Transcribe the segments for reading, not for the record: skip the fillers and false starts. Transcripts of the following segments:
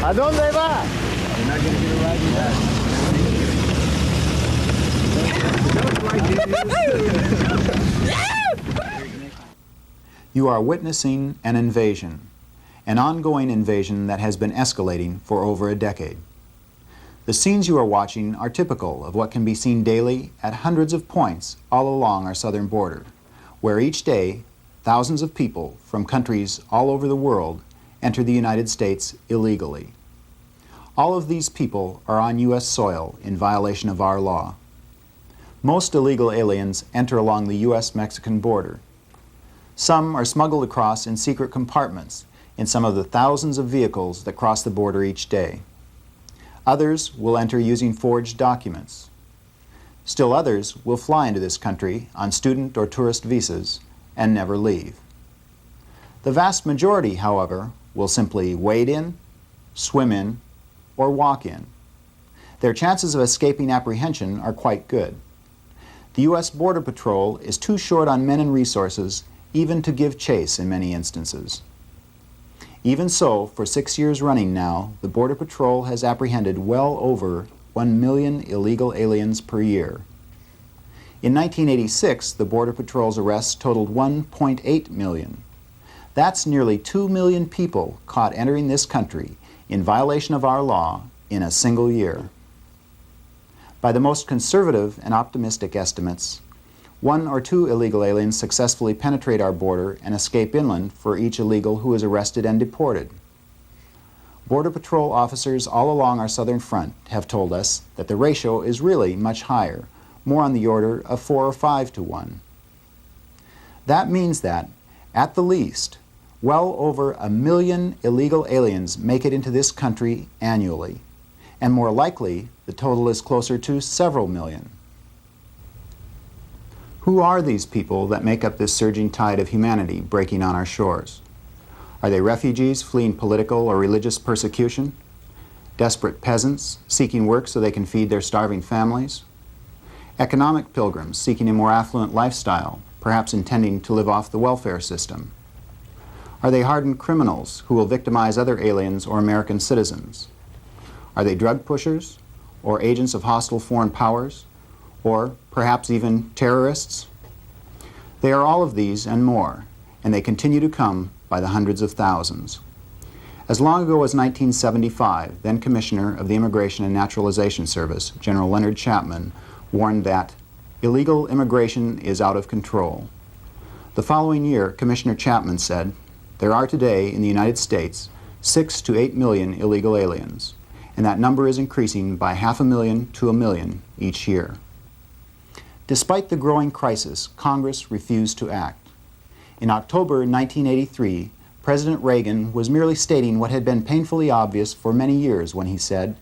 ¿A dónde va? You're not going to get a ride back. You are witnessing an invasion, an ongoing invasion that has been escalating for over a decade. The scenes you are watching are typical of what can be seen daily at hundreds of points all along our southern border, where each day thousands of people from countries all over the world enter the United States illegally. All of these people are on U.S. soil in violation of our law. Most illegal aliens enter along the U.S.-Mexican border. Some are smuggled across in secret compartments in some of the thousands of vehicles that cross the border each day. Others will enter using forged documents. Still others will fly into this country on student or tourist visas and never leave. The vast majority, however, will simply wade in, swim in, or walk in. Their chances of escaping apprehension are quite good. The U.S. Border Patrol is too short on men and resources even to give chase in many instances. Even so, for 6 years running now, the Border Patrol has apprehended well over 1 million illegal aliens per year. In 1986, the Border Patrol's arrests totaled 1.8 million. That's nearly 2 million people caught entering this country in violation of our law in a single year. By the most conservative and optimistic estimates, 1 or 2 illegal aliens successfully penetrate our border and escape inland for each illegal who is arrested and deported. Border Patrol officers all along our southern front have told us that the ratio is really much higher, more on the order of 4 or 5 to 1. That means that, at the least, well over 1 million illegal aliens make it into this country annually, and more likely, the total is closer to several million. Who are these people that make up this surging tide of humanity breaking on our shores? Are they refugees fleeing political or religious persecution? Desperate peasants seeking work so they can feed their starving families? Economic pilgrims seeking a more affluent lifestyle, perhaps intending to live off the welfare system? Are they hardened criminals who will victimize other aliens or American citizens? Are they drug pushers or agents of hostile foreign powers? Or perhaps even terrorists? They are all of these and more, and they continue to come by the hundreds of thousands. As long ago as 1975, then Commissioner of the Immigration and Naturalization Service, General Leonard Chapman, warned that illegal immigration is out of control. The following year, Commissioner Chapman said, "There are today in the United States 6 to 8 million illegal aliens, and that number is increasing by 500,000 to 1 million each year." Despite the growing crisis, Congress refused to act. In October 1983, President Reagan was merely stating what had been painfully obvious for many years when he said,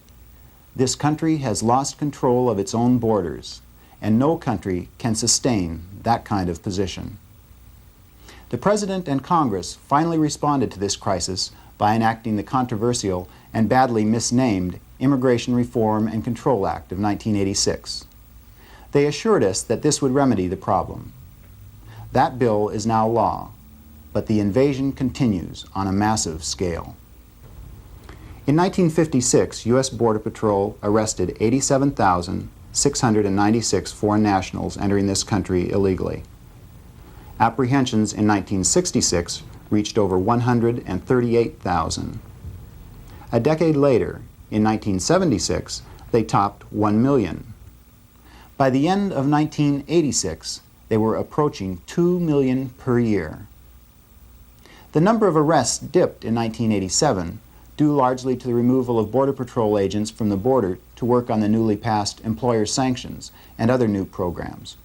"This country has lost control of its own borders, and no country can sustain that kind of position." The President and Congress finally responded to this crisis by enacting the controversial and badly misnamed Immigration Reform and Control Act of 1986. They assured us that this would remedy the problem. That bill is now law, but the invasion continues on a massive scale. In 1956, U.S. Border Patrol arrested 87,696 foreign nationals entering this country illegally. Apprehensions in 1966 reached over 138,000. A decade later, in 1976, they topped 1 million. By the end of 1986, they were approaching 2 million per year. The number of arrests dipped in 1987, due largely to the removal of Border Patrol agents from the border to work on the newly passed employer sanctions and other new programs.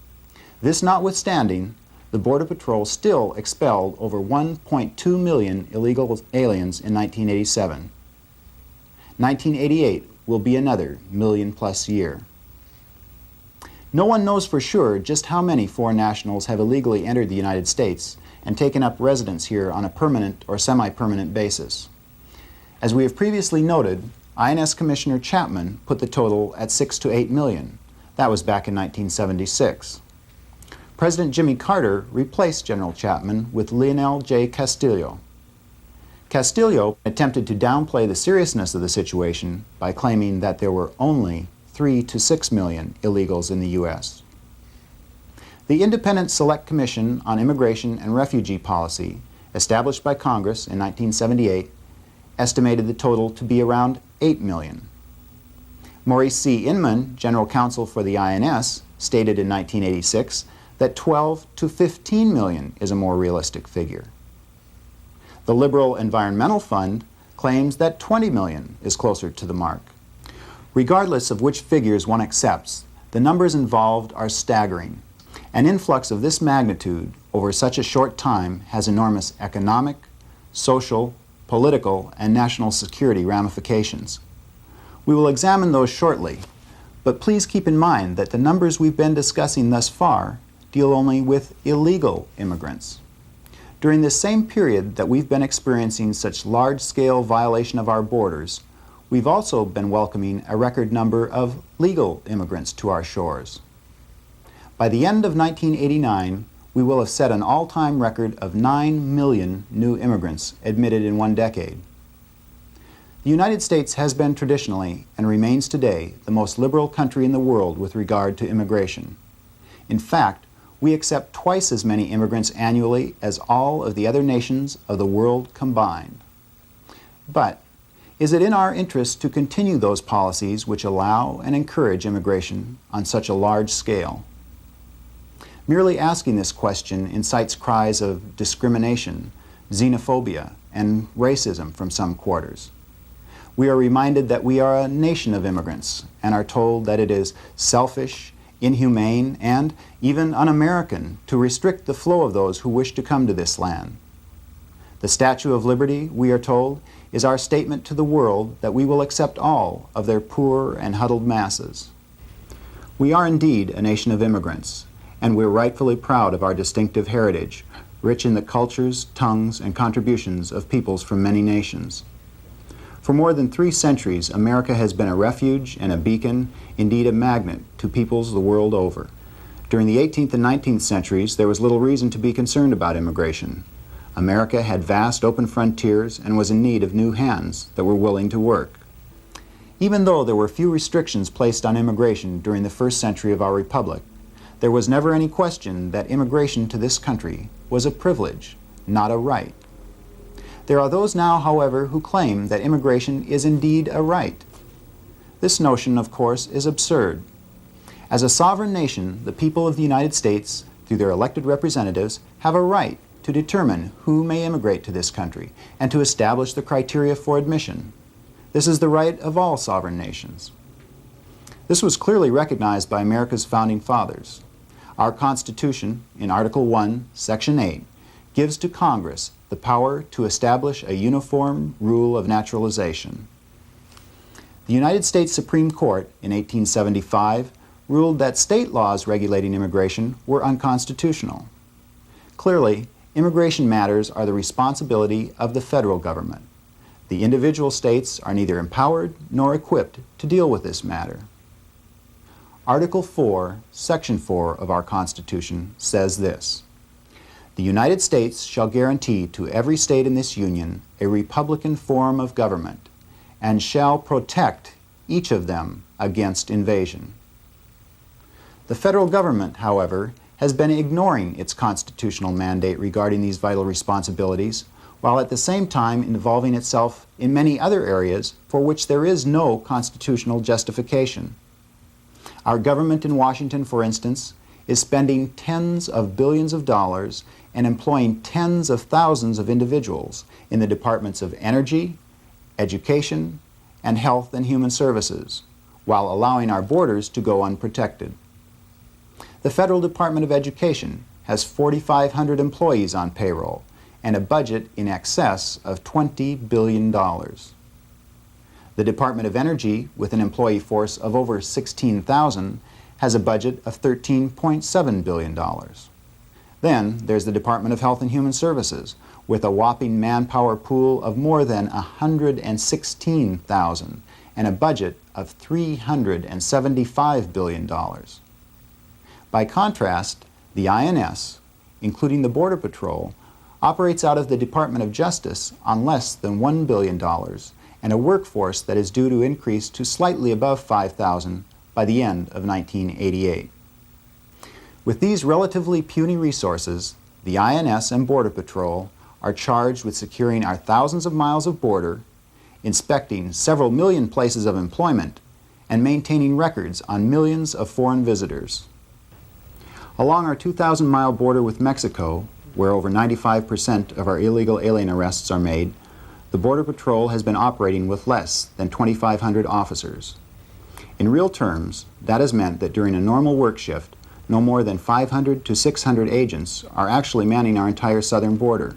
This notwithstanding, the Border Patrol still expelled over 1.2 million illegal aliens in 1987. 1988 will be another million-plus year. No one knows for sure just how many foreign nationals have illegally entered the United States and taken up residence here on a permanent or semi-permanent basis. As we have previously noted, INS Commissioner Chapman put the total at 6 to 8 million. That was back in 1976. President Jimmy Carter replaced General Chapman with Lionel J. Castillo. Castillo attempted to downplay the seriousness of the situation by claiming that there were only 3 to 6 million illegals in the U.S. The Independent Select Commission on Immigration and Refugee Policy, established by Congress in 1978, estimated the total to be around 8 million. Maurice C. Inman, General Counsel for the INS, stated in 1986 that 12 to 15 million is a more realistic figure. The Liberal Environmental Fund claims that 20 million is closer to the mark. Regardless of which figures one accepts, the numbers involved are staggering. An influx of this magnitude over such a short time has enormous economic, social, political, and national security ramifications. We will examine those shortly, but please keep in mind that the numbers we've been discussing thus far deal only with illegal immigrants. During this same period that we've been experiencing such large-scale violation of our borders, we've also been welcoming a record number of legal immigrants to our shores. By the end of 1989, we will have set an all-time record of 9 million new immigrants admitted in one decade. The United States has been traditionally, and remains today, the most liberal country in the world with regard to immigration. In fact, we accept twice as many immigrants annually as all of the other nations of the world combined. But is it in our interest to continue those policies which allow and encourage immigration on such a large scale? Merely asking this question incites cries of discrimination, xenophobia, and racism from some quarters. We are reminded that we are a nation of immigrants and are told that it is selfish, inhumane, and even un-American to restrict the flow of those who wish to come to this land. The Statue of Liberty, we are told, is our statement to the world that we will accept all of their poor and huddled masses. We are indeed a nation of immigrants, and we're rightfully proud of our distinctive heritage, rich in the cultures, tongues, and contributions of peoples from many nations. For more than 3 centuries, America has been a refuge and a beacon, indeed a magnet, to peoples the world over. During the 18th and 19th centuries, there was little reason to be concerned about immigration. America had vast open frontiers and was in need of new hands that were willing to work. Even though there were few restrictions placed on immigration during the first century of our republic, there was never any question that immigration to this country was a privilege, not a right. There are those now, however, who claim that immigration is indeed a right. This notion, of course, is absurd. As a sovereign nation, the people of the United States, through their elected representatives, have a right to determine who may immigrate to this country and to establish the criteria for admission. This is the right of all sovereign nations. This was clearly recognized by America's founding fathers. Our Constitution, in Article 1, Section 8, gives to Congress the power to establish a uniform rule of naturalization. The United States Supreme Court in 1875 ruled that state laws regulating immigration were unconstitutional. Clearly, immigration matters are the responsibility of the federal government. The individual states are neither empowered nor equipped to deal with this matter. Article 4, Section 4 of our Constitution says this: "The United States shall guarantee to every state in this Union a republican form of government, and shall protect each of them against invasion." The federal government, however, has been ignoring its constitutional mandate regarding these vital responsibilities, while at the same time involving itself in many other areas for which there is no constitutional justification. Our government in Washington, for instance, is spending tens of billions of dollars and employing tens of thousands of individuals in the departments of energy, education, and health and human services, while allowing our borders to go unprotected. The Federal Department of Education has 4,500 employees on payroll and a budget in excess of $20 billion. The Department of Energy, with an employee force of over 16,000, has a budget of $13.7 billion. Then there's the Department of Health and Human Services, with a whopping manpower pool of more than 116,000 and a budget of $375 billion. By contrast, the INS, including the Border Patrol, operates out of the Department of Justice on less than $1 billion and a workforce that is due to increase to slightly above 5,000 by the end of 1988. With these relatively puny resources, the INS and Border Patrol are charged with securing our thousands of miles of border, inspecting several million places of employment, and maintaining records on millions of foreign visitors. Along our 2,000-mile border with Mexico, where over 95% of our illegal alien arrests are made, the Border Patrol has been operating with less than 2,500 officers. In real terms, that has meant that during a normal work shift, no more than 500 to 600 agents are actually manning our entire southern border,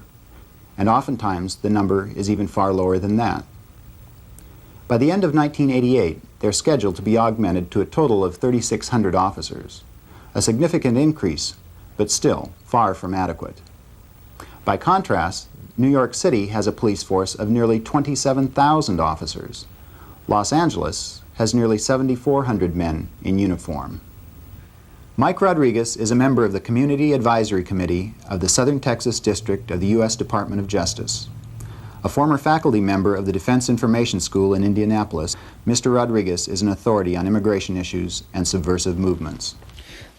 and oftentimes the number is even far lower than that. By the end of 1988, they're scheduled to be augmented to a total of 3,600 officers, a significant increase, but still far from adequate. By contrast, New York City has a police force of nearly 27,000 officers. Los Angeles has nearly 7,400 men in uniform. Mike Rodriguez is a member of the Community Advisory Committee of the Southern Texas District of the U.S. Department of Justice. A former faculty member of the Defense Information School in Indianapolis, Mr. Rodriguez is an authority on immigration issues and subversive movements.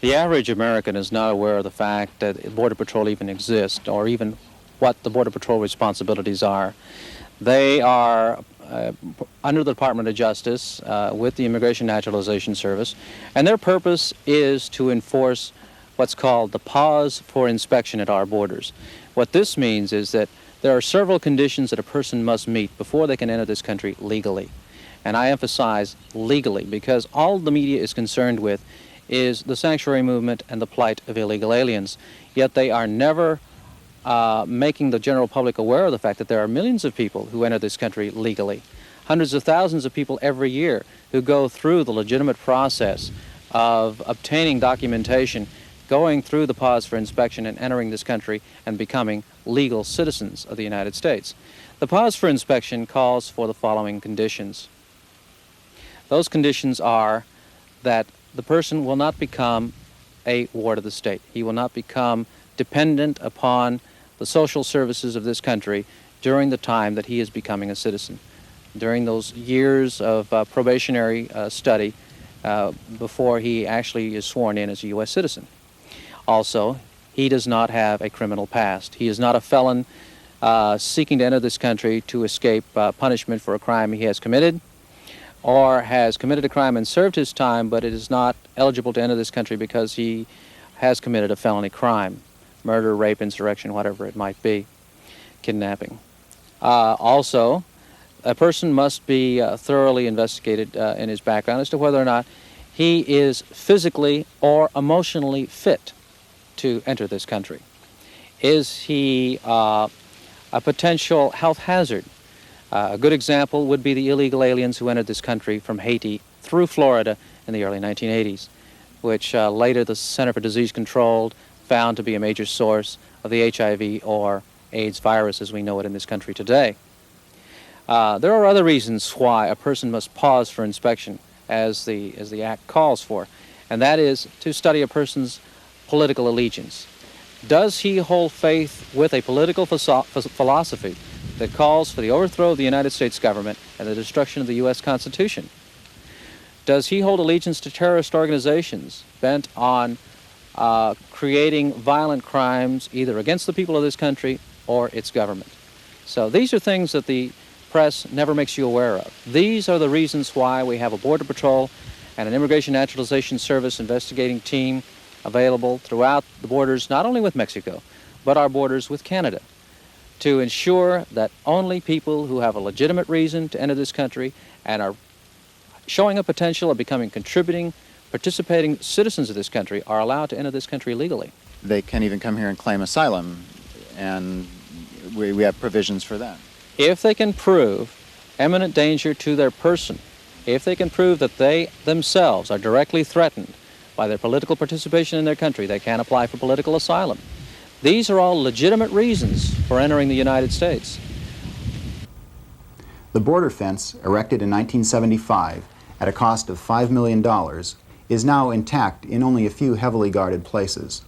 The average American is not aware of the fact that Border Patrol even exists, or even what the Border Patrol responsibilities are. They are under the Department of Justice with the Immigration Naturalization Service, and their purpose is to enforce what's called the pause for inspection at our borders. What this means is that there are several conditions that a person must meet before they can enter this country legally. And I emphasize legally, because all the media is concerned with is the sanctuary movement and the plight of illegal aliens. Yet they are never making the general public aware of the fact that there are millions of people who enter this country legally. Hundreds of thousands of people every year who go through the legitimate process of obtaining documentation, going through the pause for inspection and entering this country and becoming legal citizens of the United States. The pause for inspection calls for the following conditions. Those conditions are that the person will not become a ward of the state. He will not become dependent upon the social services of this country during the time that he is becoming a citizen. During those years of probationary study before he actually is sworn in as a U.S. citizen. Also, he does not have a criminal past. He is not a felon seeking to enter this country to escape punishment for a crime he has committed, or has committed a crime and served his time, but it is not eligible to enter this country because he has committed a felony crime, murder, rape, insurrection, whatever it might be, kidnapping. Also, a person must be thoroughly investigated in his background as to whether or not he is physically or emotionally fit to enter this country. Is he a potential health hazard? A good example would be the illegal aliens who entered this country from Haiti through Florida in the early 1980s, which later the Center for Disease Control found to be a major source of the HIV or AIDS virus as we know it in this country today. There are other reasons why a person must pause for inspection as the Act calls for, and that is to study a person's political allegiance. Does he hold faith with a political philosophy that calls for the overthrow of the United States government and the destruction of the U.S. Constitution? Does he hold allegiance to terrorist organizations bent on creating violent crimes either against the people of this country or its government? So these are things that the press never makes you aware of. These are the reasons why we have a Border Patrol and an Immigration Naturalization Service investigating team available throughout the borders, not only with Mexico, but our borders with Canada, to ensure that only people who have a legitimate reason to enter this country and are showing a potential of becoming contributing, participating citizens of this country are allowed to enter this country legally. They can even come here and claim asylum, and we have provisions for that. If they can prove imminent danger to their person, if they can prove that they themselves are directly threatened by their political participation in their country, they can apply for political asylum. These are all legitimate reasons for entering the United States. The border fence, erected in 1975 at a cost of $5 million, is now intact in only a few heavily guarded places.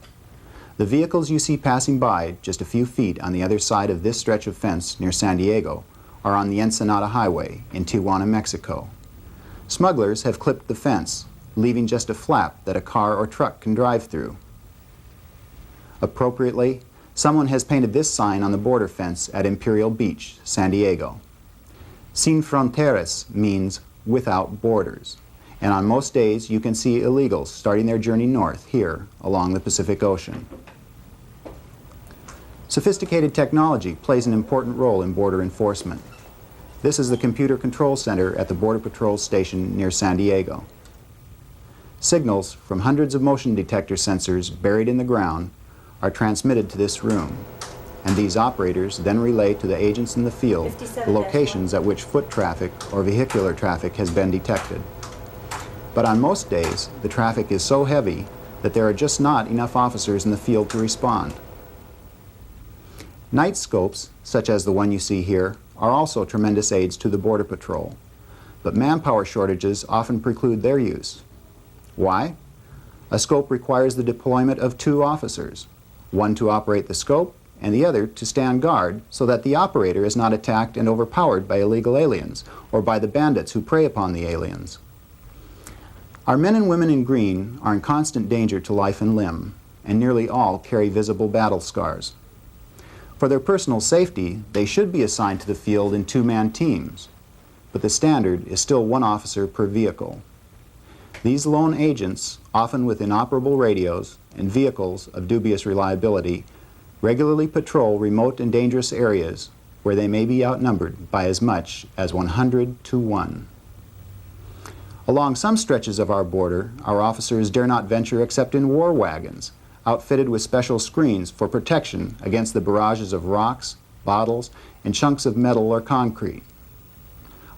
The vehicles you see passing by just a few feet on the other side of this stretch of fence near San Diego are on the Ensenada Highway in Tijuana, Mexico. Smugglers have clipped the fence, leaving just a flap that a car or truck can drive through. Appropriately, someone has painted this sign on the border fence at Imperial Beach, San Diego. Sin fronteras means without borders, and on most days you can see illegals starting their journey north here along the Pacific Ocean. Sophisticated technology plays an important role in border enforcement. This is the Computer Control Center at the Border Patrol station near San Diego. Signals from hundreds of motion detector sensors buried in the ground are transmitted to this room, and these operators then relay to the agents in the field the locations at which foot traffic or vehicular traffic has been detected. But on most days, the traffic is so heavy that there are just not enough officers in the field to respond. Night scopes, such as the one you see here, are also tremendous aids to the Border Patrol, but manpower shortages often preclude their use. Why? A scope requires the deployment of 2 officers, one to operate the scope and the other to stand guard so that the operator is not attacked and overpowered by illegal aliens or by the bandits who prey upon the aliens. Our men and women in green are in constant danger to life and limb, and nearly all carry visible battle scars. For their personal safety, they should be assigned to the field in 2-man teams, but the standard is still 1 officer per vehicle. These lone agents, often with inoperable radios and vehicles of dubious reliability, regularly patrol remote and dangerous areas where they may be outnumbered by as much as 100 to 1. Along some stretches of our border, our officers dare not venture except in war wagons, outfitted with special screens for protection against the barrages of rocks, bottles, and chunks of metal or concrete.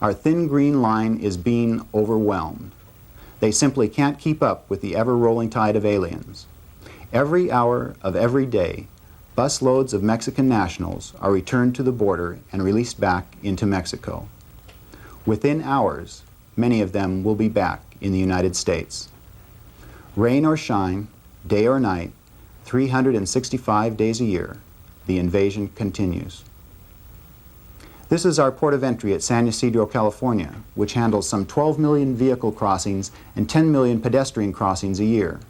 Our thin green line is being overwhelmed. They simply can't keep up with the ever-rolling tide of aliens. Every hour of every day, busloads of Mexican nationals are returned to the border and released back into Mexico. Within hours, many of them will be back in the United States. Rain or shine, day or night, 365 days a year, the invasion continues. This is our port of entry at San Ysidro, California, which handles some 12 million vehicle crossings and 10 million pedestrian crossings a year.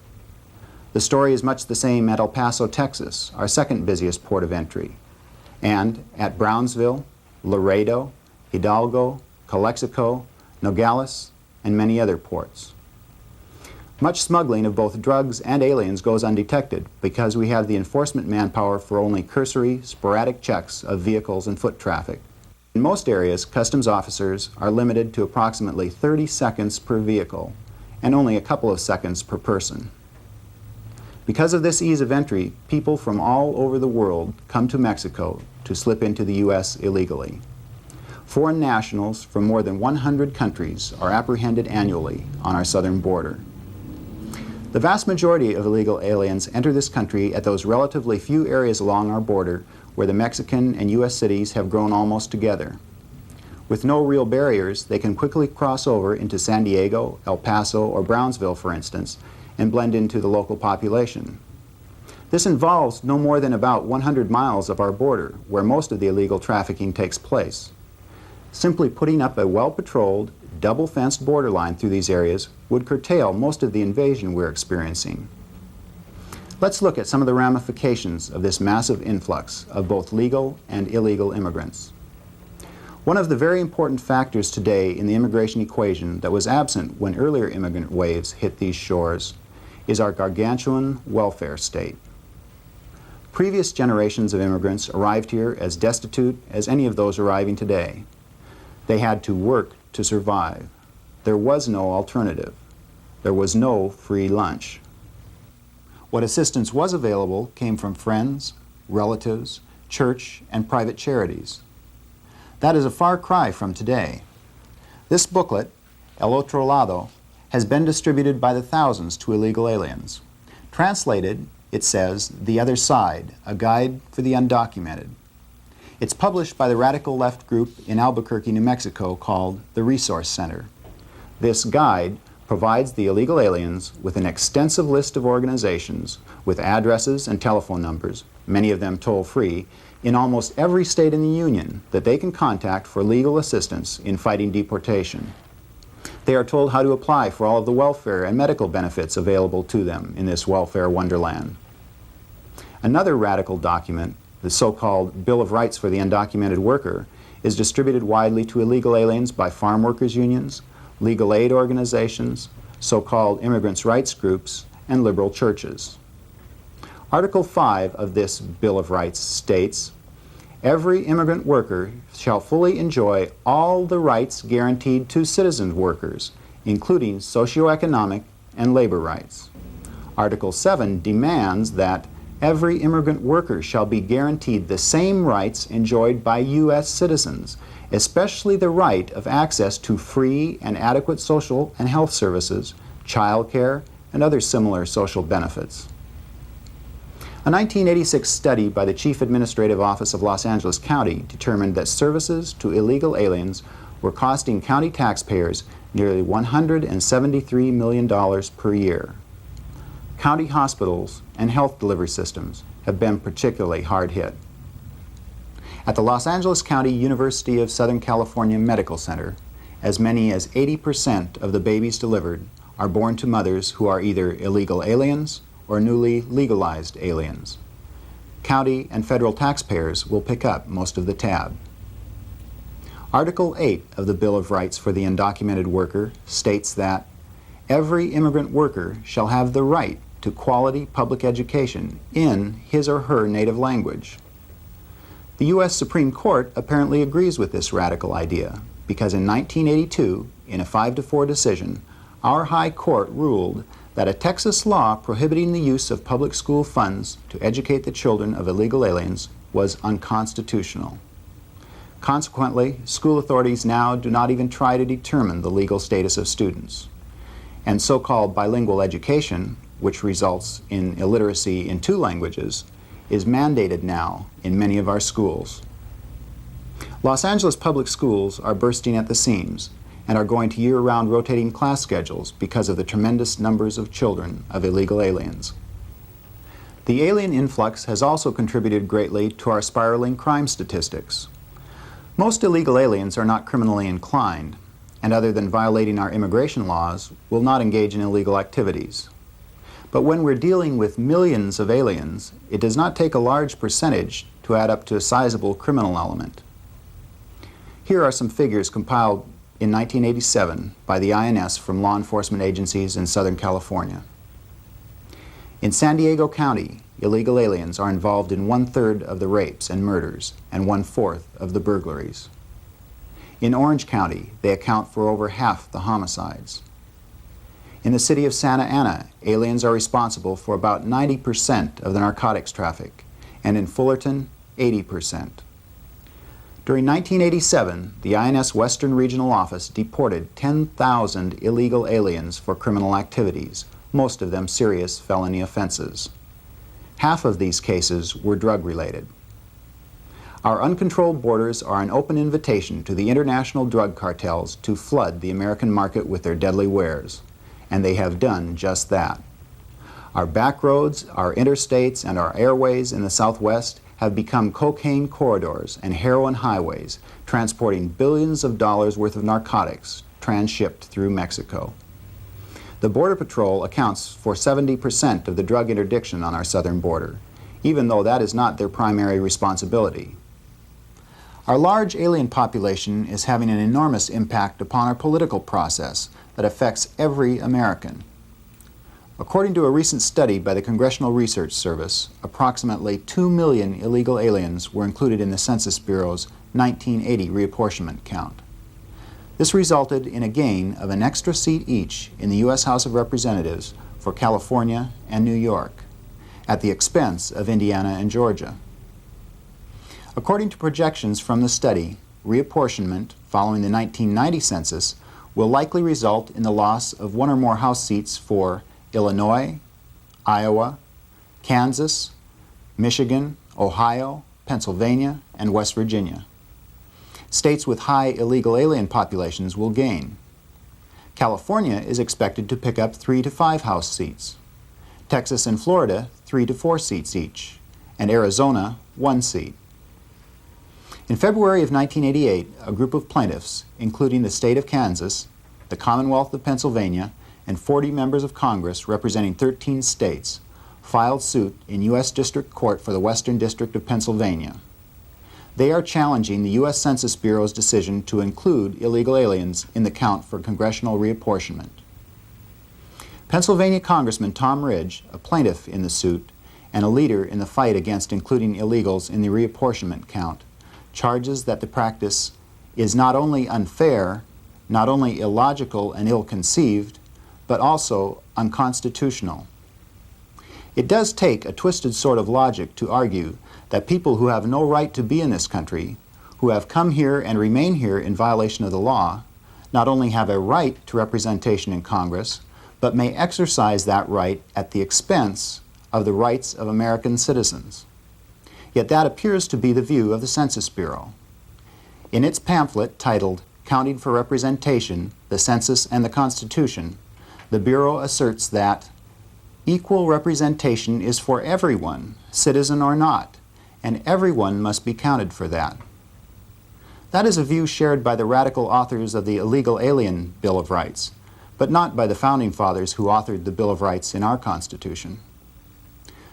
The story is much the same at El Paso, Texas, our second busiest port of entry, and at Brownsville, Laredo, Hidalgo, Calexico, Nogales, and many other ports. Much smuggling of both drugs and aliens goes undetected because we have the enforcement manpower for only cursory, sporadic checks of vehicles and foot traffic. In most areas, customs officers are limited to approximately 30 seconds per vehicle and only a couple of seconds per person. Because of this ease of entry, people from all over the world come to Mexico to slip into the U.S. illegally. Foreign nationals from more than 100 countries are apprehended annually on our southern border. The vast majority of illegal aliens enter this country at those relatively few areas along our border where the Mexican and U.S. cities have grown almost together. With no real barriers, they can quickly cross over into San Diego, El Paso, or Brownsville, for instance, and blend into the local population. This involves no more than about 100 miles of our border, where most of the illegal trafficking takes place. Simply putting up a well-patrolled, double-fenced borderline through these areas would curtail most of the invasion we're experiencing. Let's look at some of the ramifications of this massive influx of both legal and illegal immigrants. One of the very important factors today in the immigration equation that was absent when earlier immigrant waves hit these shores is our gargantuan welfare state. Previous generations of immigrants arrived here as destitute as any of those arriving today. They had to work to survive. There was no alternative. There was no free lunch. What assistance was available came from friends, relatives, church, and private charities. That is a far cry from today. This booklet, El Otro Lado, has been distributed by the thousands to illegal aliens. Translated, it says, The Other Side, a guide for the undocumented. It's published by the radical left group in Albuquerque, New Mexico called the Resource Center. This guide provides the illegal aliens with an extensive list of organizations with addresses and telephone numbers, many of them toll-free, in almost every state in the Union that they can contact for legal assistance in fighting deportation. They are told how to apply for all of the welfare and medical benefits available to them in this welfare wonderland. Another radical document, the so-called Bill of Rights for the Undocumented Worker, is distributed widely to illegal aliens by farm workers' unions, legal aid organizations, so-called immigrants' rights groups, and liberal churches. Article 5 of this Bill of Rights states, "Every immigrant worker shall fully enjoy all the rights guaranteed to citizen workers, including socioeconomic and labor rights." Article 7 demands that every immigrant worker shall be guaranteed the same rights enjoyed by U.S. citizens, especially the right of access to free and adequate social and health services, child care, and other similar social benefits. A 1986 study by the Chief Administrative Office of Los Angeles County determined that services to illegal aliens were costing county taxpayers nearly $173 million per year. County hospitals and health delivery systems have been particularly hard hit. At the Los Angeles County University of Southern California Medical Center, as many as 80% of the babies delivered are born to mothers who are either illegal aliens or newly legalized aliens. County and federal taxpayers will pick up most of the tab. Article 8 of the Bill of Rights for the Undocumented Worker states that every immigrant worker shall have the right to quality public education in his or her native language. The U.S. Supreme Court apparently agrees with this radical idea because in 1982, in a 5-4 decision, our High Court ruled that a Texas law prohibiting the use of public school funds to educate the children of illegal aliens was unconstitutional. Consequently, school authorities now do not even try to determine the legal status of students. And so-called bilingual education, which results in illiteracy in 2 languages, is mandated now in many of our schools. Los Angeles public schools are bursting at the seams and are going to year-round rotating class schedules because of the tremendous numbers of children of illegal aliens. The alien influx has also contributed greatly to our spiraling crime statistics. Most illegal aliens are not criminally inclined, and other than violating our immigration laws, will not engage in illegal activities. But when we're dealing with millions of aliens, it does not take a large percentage to add up to a sizable criminal element. Here are some figures compiled in 1987 by the INS from law enforcement agencies in Southern California. In San Diego County, illegal aliens are involved in 1/3 of the rapes and murders and 1/4 of the burglaries. In Orange County, they account for over half the homicides. In the city of Santa Ana, aliens are responsible for about 90% of the narcotics traffic, and in Fullerton, 80%. During 1987, the INS Western Regional Office deported 10,000 illegal aliens for criminal activities, most of them serious felony offenses. Half of these cases were drug-related. Our uncontrolled borders are an open invitation to the international drug cartels to flood the American market with their deadly wares, and they have done just that. Our back roads, our interstates, and our airways in the Southwest have become cocaine corridors and heroin highways, transporting billions of dollars worth of narcotics transshipped through Mexico. The Border Patrol accounts for 70% of the drug interdiction on our southern border, even though that is not their primary responsibility. Our large alien population is having an enormous impact upon our political process that affects every American. According to a recent study by the Congressional Research Service, approximately 2 million illegal aliens were included in the Census Bureau's 1980 reapportionment count. This resulted in a gain of an extra seat each in the U.S. House of Representatives for California and New York, at the expense of Indiana and Georgia. According to projections from the study, reapportionment following the 1990 census will likely result in the loss of 1 or more House seats for Illinois, Iowa, Kansas, Michigan, Ohio, Pennsylvania, and West Virginia. States with high illegal alien populations will gain. California is expected to pick up 3 to 5 House seats. Texas and Florida, 3 to 4 seats each, and Arizona, 1 seat. In February of 1988, a group of plaintiffs, including the state of Kansas, the Commonwealth of Pennsylvania, and 40 members of Congress representing 13 states, filed suit in U.S. District Court for the Western District of Pennsylvania. They are challenging the U.S. Census Bureau's decision to include illegal aliens in the count for congressional reapportionment. Pennsylvania Congressman Tom Ridge, a plaintiff in the suit and a leader in the fight against including illegals in the reapportionment count, charges that the practice is not only unfair, not only illogical and ill-conceived, but also unconstitutional. It does take a twisted sort of logic to argue that people who have no right to be in this country, who have come here and remain here in violation of the law, not only have a right to representation in Congress, but may exercise that right at the expense of the rights of American citizens. Yet that appears to be the view of the Census Bureau. In its pamphlet titled Counting for Representation, the Census and the Constitution, the Bureau asserts that equal representation is for everyone, citizen or not, and everyone must be counted for that. That is a view shared by the radical authors of the Illegal Alien Bill of Rights, but not by the Founding Fathers who authored the Bill of Rights in our Constitution.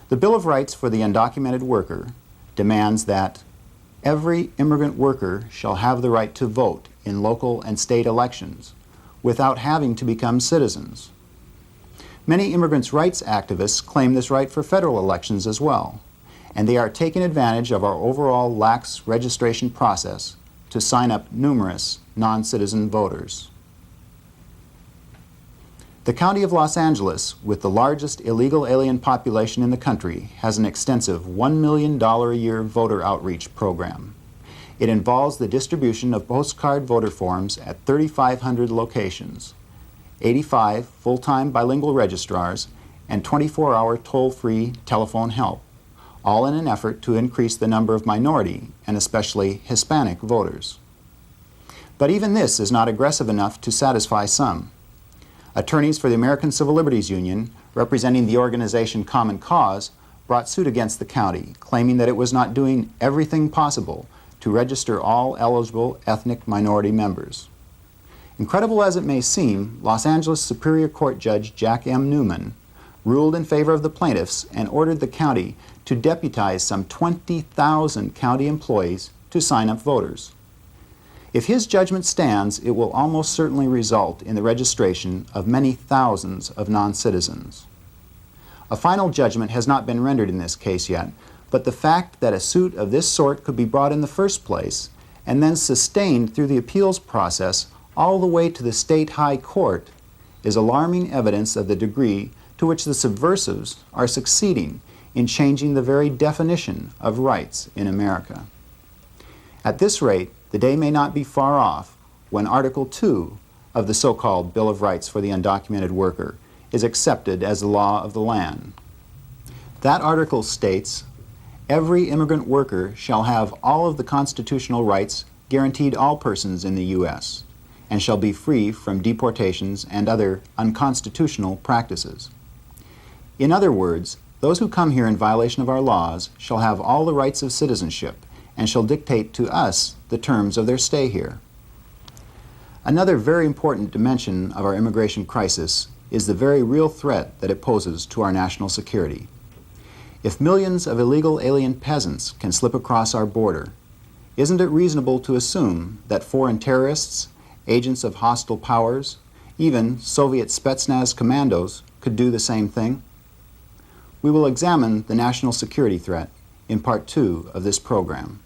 The Bill of Rights for the Undocumented Worker demands that every immigrant worker shall have the right to vote in local and state elections without having to become citizens. Many immigrants' rights activists claim this right for federal elections as well, and they are taking advantage of our overall lax registration process to sign up numerous non-citizen voters. The County of Los Angeles, with the largest illegal alien population in the country, has an extensive $1 million a year voter outreach program. It involves the distribution of postcard voter forms at 3,500 locations, 85 full-time bilingual registrars, and 24-hour toll-free telephone help, all in an effort to increase the number of minority and especially Hispanic voters. But even this is not aggressive enough to satisfy some. Attorneys for the American Civil Liberties Union, representing the organization Common Cause, brought suit against the county, claiming that it was not doing everything possible to register all eligible ethnic minority members. Incredible as it may seem, Los Angeles Superior Court Judge Jack M. Newman ruled in favor of the plaintiffs and ordered the county to deputize some 20,000 county employees to sign up voters. If his judgment stands, it will almost certainly result in the registration of many thousands of non-citizens. A final judgment has not been rendered in this case yet, but the fact that a suit of this sort could be brought in the first place and then sustained through the appeals process all the way to the state high court is alarming evidence of the degree to which the subversives are succeeding in changing the very definition of rights in America. At this rate, the day may not be far off when Article 2 of the so-called Bill of Rights for the Undocumented Worker is accepted as the law of the land. That article states, "Every immigrant worker shall have all of the constitutional rights guaranteed all persons in the U.S., and shall be free from deportations and other unconstitutional practices." In other words, those who come here in violation of our laws shall have all the rights of citizenship and shall dictate to us the terms of their stay here. Another very important dimension of our immigration crisis is the very real threat that it poses to our national security. If millions of illegal alien peasants can slip across our border, isn't it reasonable to assume that foreign terrorists, agents of hostile powers, even Soviet Spetsnaz commandos could do the same thing? We will examine the national security threat in Part 2 of this program.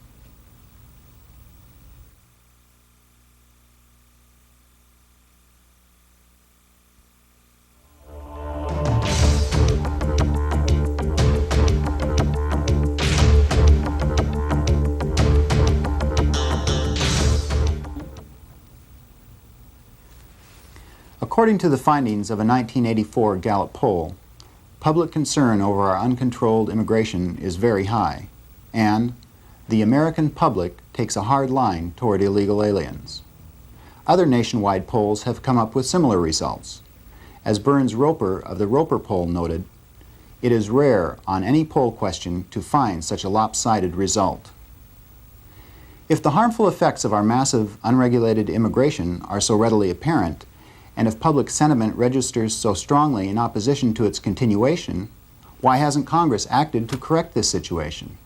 According to the findings of a 1984 Gallup poll, public concern over our uncontrolled immigration is very high, and the American public takes a hard line toward illegal aliens. Other nationwide polls have come up with similar results. As Burns Roper of the Roper poll noted, it is rare on any poll question to find such a lopsided result. If the harmful effects of our massive unregulated immigration are so readily apparent, and if public sentiment registers so strongly in opposition to its continuation, why hasn't Congress acted to correct this situation?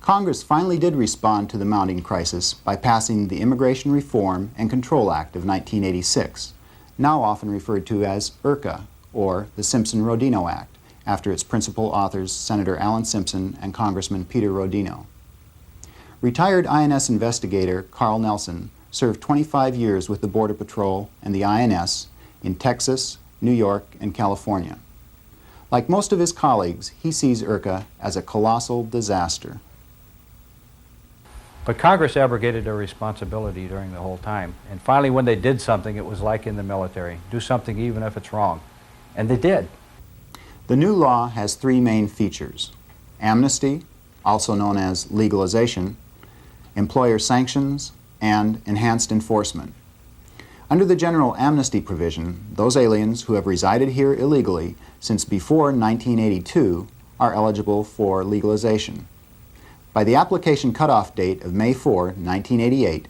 Congress finally did respond to the mounting crisis by passing the Immigration Reform and Control Act of 1986, now often referred to as IRCA, or the Simpson-Rodino Act, after its principal authors Senator Alan Simpson and Congressman Peter Rodino. Retired INS investigator Carl Nelson served 25 years with the Border Patrol and the INS in Texas, New York, and California. Like most of his colleagues, he sees IRCA as a colossal disaster. But Congress abrogated their responsibility during the whole time. And finally, when they did something, it was like in the military. Do something even if it's wrong. And they did. The new law has three main features: amnesty, also known as legalization, employer sanctions, and enhanced enforcement. Under the general amnesty provision, those aliens who have resided here illegally since before 1982 are eligible for legalization. By the application cutoff date of May 4, 1988,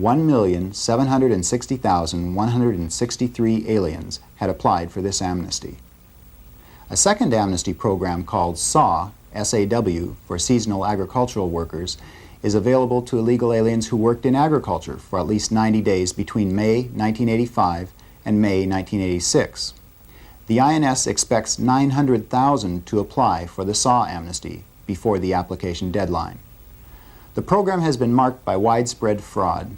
1,760,163 aliens had applied for this amnesty. A second amnesty program called SAW, SAW for seasonal agricultural workers, is available to illegal aliens who worked in agriculture for at least 90 days between May 1985 and May 1986. The INS expects 900,000 to apply for the SAW amnesty before the application deadline. The program has been marked by widespread fraud.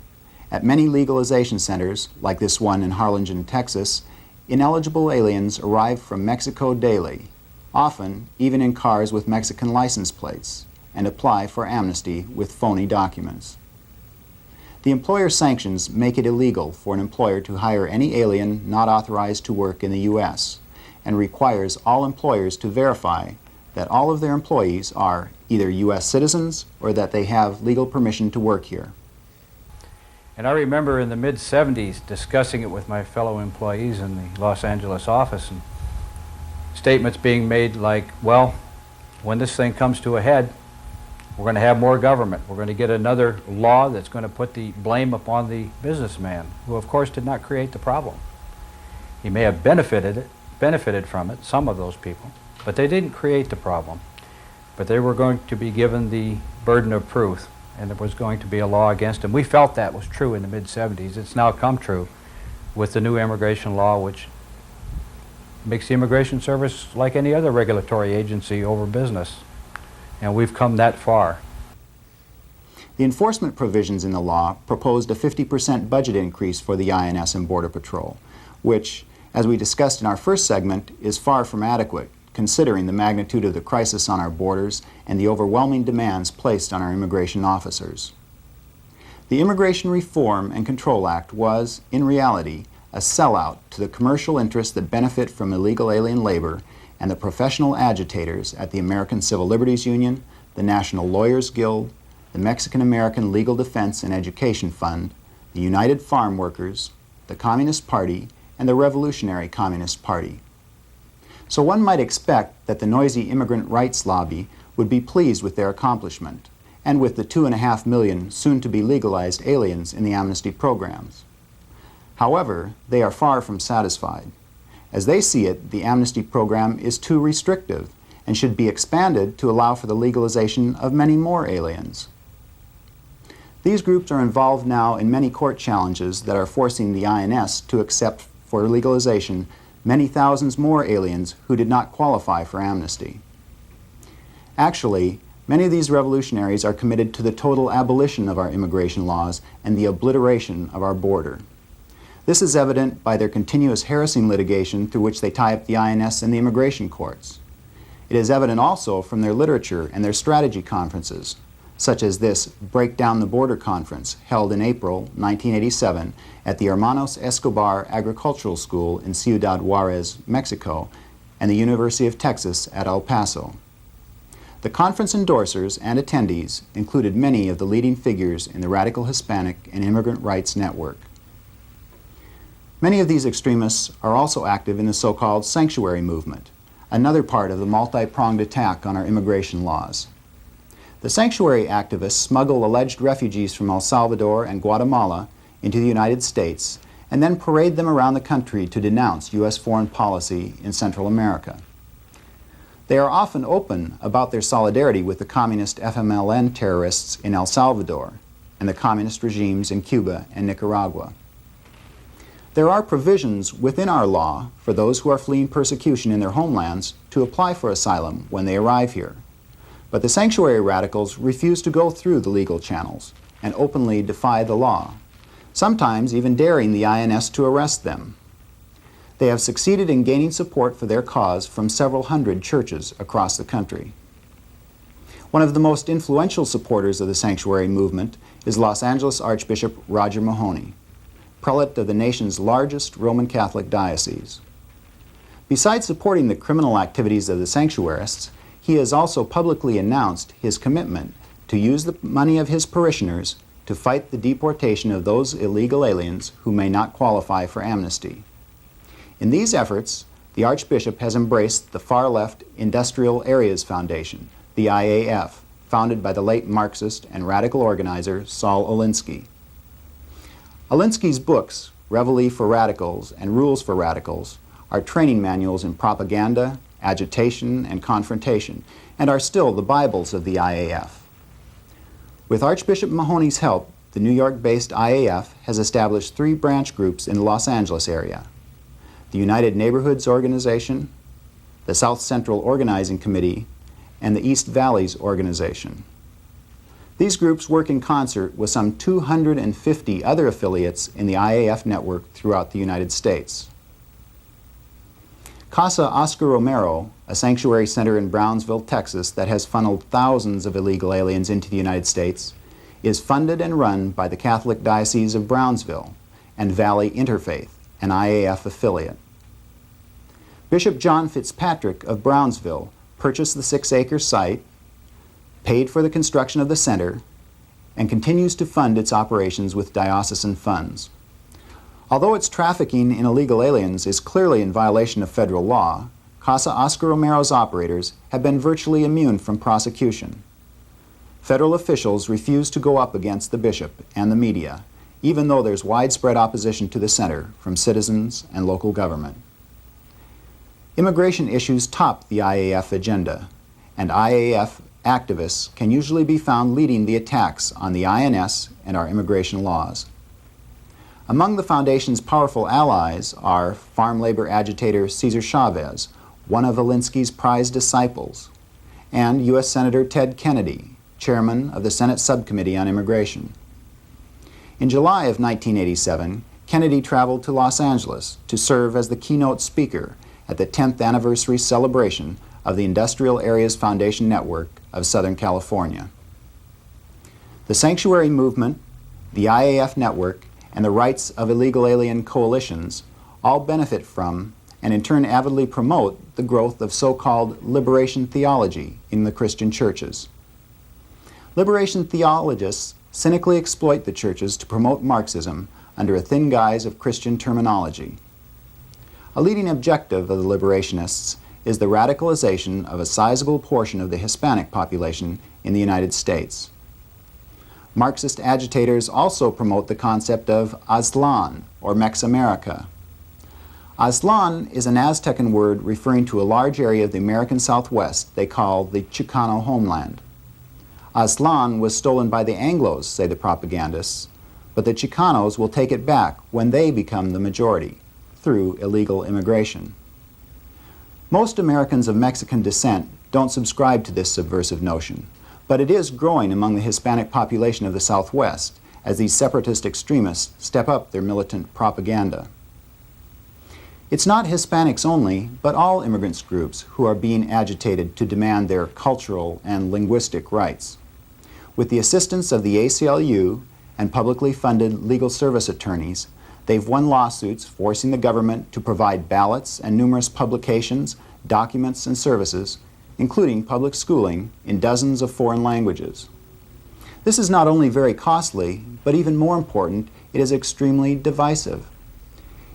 At many legalization centers, like this one in Harlingen, Texas, ineligible aliens arrive from Mexico daily, often even in cars with Mexican license plates, and apply for amnesty with phony documents. The employer sanctions make it illegal for an employer to hire any alien not authorized to work in the U.S. and requires all employers to verify that all of their employees are either U.S. citizens or that they have legal permission to work here. And I remember in the mid-'70s discussing it with my fellow employees in the Los Angeles office, and statements being made like, well, when this thing comes to a head, we're going to have more government. We're going to get another law that's going to put the blame upon the businessman, who of course did not create the problem. He may have benefited from it, some of those people, but they didn't create the problem. But they were going to be given the burden of proof, and there was going to be a law against them. We felt that was true in the mid-'70s. It's now come true with the new immigration law, which makes the Immigration Service like any other regulatory agency over business. And we've come that far. The enforcement provisions in the law proposed a 50% budget increase for the INS and Border Patrol, which, as we discussed in our first segment, is far from adequate, considering the magnitude of the crisis on our borders and the overwhelming demands placed on our immigration officers. The Immigration Reform and Control Act was, in reality, a sellout to the commercial interests that benefit from illegal alien labor and the professional agitators at the American Civil Liberties Union, the National Lawyers Guild, the Mexican American Legal Defense and Education Fund, the United Farm Workers, the Communist Party, and the Revolutionary Communist Party. So one might expect that the noisy immigrant rights lobby would be pleased with their accomplishment, and with the 2.5 million soon-to-be legalized aliens in the amnesty programs. However, they are far from satisfied. As they see it, the amnesty program is too restrictive and should be expanded to allow for the legalization of many more aliens. These groups are involved now in many court challenges that are forcing the INS to accept for legalization many thousands more aliens who did not qualify for amnesty. Actually, many of these revolutionaries are committed to the total abolition of our immigration laws and the obliteration of our border. This is evident by their continuous harassing litigation through which they tie up the INS and the immigration courts. It is evident also from their literature and their strategy conferences, such as this Break Down the Border conference held in April 1987 at the Hermanos Escobar Agricultural School in Ciudad Juarez, Mexico, and the University of Texas at El Paso. The conference endorsers and attendees included many of the leading figures in the radical Hispanic and immigrant rights network. Many of these extremists are also active in the so-called sanctuary movement, another part of the multi-pronged attack on our immigration laws. The sanctuary activists smuggle alleged refugees from El Salvador and Guatemala into the United States and then parade them around the country to denounce U.S. foreign policy in Central America. They are often open about their solidarity with the communist FMLN terrorists in El Salvador and the communist regimes in Cuba and Nicaragua. There are provisions within our law for those who are fleeing persecution in their homelands to apply for asylum when they arrive here. But the sanctuary radicals refuse to go through the legal channels and openly defy the law, sometimes even daring the INS to arrest them. They have succeeded in gaining support for their cause from several hundred churches across the country. One of the most influential supporters of the sanctuary movement is Los Angeles Archbishop Roger Mahony, prelate of the nation's largest Roman Catholic diocese. Besides supporting the criminal activities of the sanctuarists, he has also publicly announced his commitment to use the money of his parishioners to fight the deportation of those illegal aliens who may not qualify for amnesty. In these efforts, the Archbishop has embraced the far-left Industrial Areas Foundation, the IAF, founded by the late Marxist and radical organizer Saul Alinsky. Alinsky's books, Reveille for Radicals and Rules for Radicals, are training manuals in propaganda, agitation, and confrontation, and are still the Bibles of the IAF. With Archbishop Mahony's help, the New York-based IAF has established 3 branch groups in the Los Angeles area: the United Neighborhoods Organization, the South Central Organizing Committee, and the East Valleys Organization. These groups work in concert with some 250 other affiliates in the IAF network throughout the United States. Casa Oscar Romero, a sanctuary center in Brownsville, Texas, that has funneled thousands of illegal aliens into the United States, is funded and run by the Catholic Diocese of Brownsville and Valley Interfaith, an IAF affiliate. Bishop John Fitzpatrick of Brownsville purchased the 6-acre site, paid for the construction of the center, and continues to fund its operations with diocesan funds. Although its trafficking in illegal aliens is clearly in violation of federal law, Casa Oscar Romero's operators have been virtually immune from prosecution. Federal officials refuse to go up against the bishop and the media, even though there's widespread opposition to the center from citizens and local government. Immigration issues top the IAF agenda, and IAF activists can usually be found leading the attacks on the INS and our immigration laws. Among the Foundation's powerful allies are farm labor agitator Cesar Chavez, one of Alinsky's prized disciples, and U.S. Senator Ted Kennedy, chairman of the Senate Subcommittee on Immigration. In July of 1987, Kennedy traveled to Los Angeles to serve as the keynote speaker at the 10th anniversary celebration of the Industrial Areas Foundation Network of Southern California. The Sanctuary Movement, the IAF Network, and the Rights of Illegal Alien Coalitions all benefit from and in turn avidly promote the growth of so-called liberation theology in the Christian churches. Liberation theologists cynically exploit the churches to promote Marxism under a thin guise of Christian terminology. A leading objective of the liberationists is the radicalization of a sizable portion of the Hispanic population in the United States. Marxist agitators also promote the concept of Aztlan, or Mex America. Aztlan is an Aztecan word referring to a large area of the American Southwest they call the Chicano homeland. Aztlan was stolen by the Anglos, say the propagandists, but the Chicanos will take it back when they become the majority, through illegal immigration. Most Americans of Mexican descent don't subscribe to this subversive notion, but it is growing among the Hispanic population of the Southwest as these separatist extremists step up their militant propaganda. It's not Hispanics only, but all immigrants groups who are being agitated to demand their cultural and linguistic rights. With the assistance of the ACLU and publicly funded legal service attorneys, they've won lawsuits forcing the government to provide ballots and numerous publications, documents, and services, including public schooling in dozens of foreign languages. This is not only very costly, but even more important, it is extremely divisive.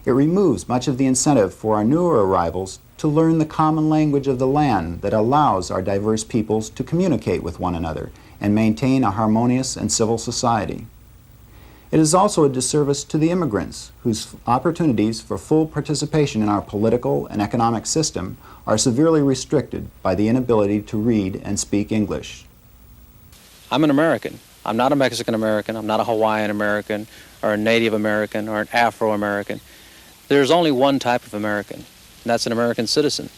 It removes much of the incentive for our newer arrivals to learn the common language of the land that allows our diverse peoples to communicate with one another and maintain a harmonious and civil society. It is also a disservice to the immigrants, whose opportunities for full participation in our political and economic system are severely restricted by the inability to read and speak English. I'm an American. I'm not a Mexican American. I'm not a Hawaiian American or a Native American or an Afro-American. There's only one type of American, and that's an American citizen.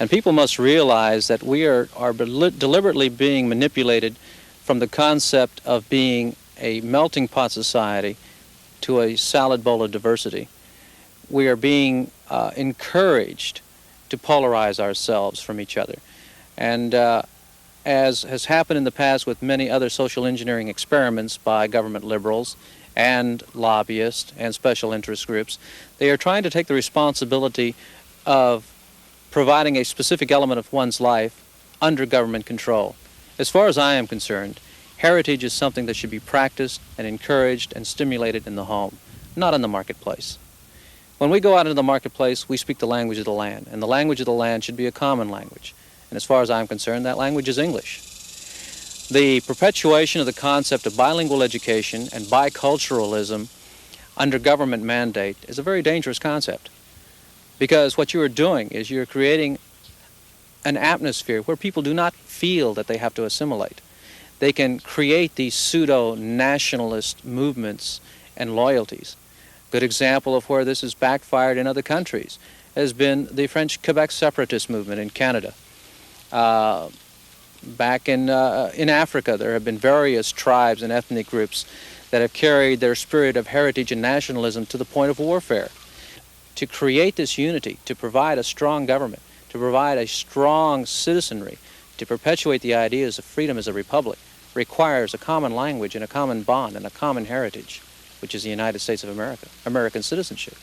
And people must realize that we are deliberately being manipulated from the concept of being a melting pot society to a salad bowl of diversity. We are being encouraged to polarize ourselves from each other. And as has happened in the past with many other social engineering experiments by government liberals and lobbyists and special interest groups, they are trying to take the responsibility of providing a specific element of one's life under government control. As far as I am concerned, heritage is something that should be practiced and encouraged and stimulated in the home, not in the marketplace. When we go out into the marketplace, we speak the language of the land, and the language of the land should be a common language. And as far as I'm concerned, that language is English. The perpetuation of the concept of bilingual education and biculturalism under government mandate is a very dangerous concept, because what you are doing is you're creating an atmosphere where people do not feel that they have to assimilate. They can create these pseudo-nationalist movements and loyalties. Good example of where this has backfired in other countries has been the French Quebec separatist movement in Canada. Back in Africa, there have been various tribes and ethnic groups that have carried their spirit of heritage and nationalism to the point of warfare. To create this unity, to provide a strong government, to provide a strong citizenry, to perpetuate the ideas of freedom as a republic, requires a common language and a common bond and a common heritage, which is the United States of America, American citizenship.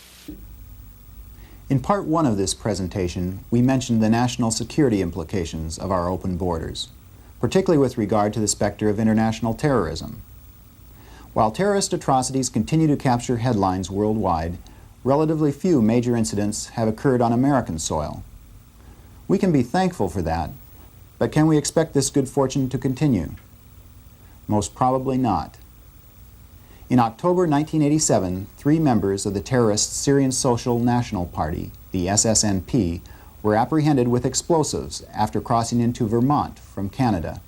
In part one of this presentation, we mentioned the national security implications of our open borders, particularly with regard to the specter of international terrorism. While terrorist atrocities continue to capture headlines worldwide, relatively few major incidents have occurred on American soil. We can be thankful for that, but can we expect this good fortune to continue? Most probably not. In October 1987, 3 members of the terrorist Syrian Social National Party, the SSNP, were apprehended with explosives after crossing into Vermont from Canada.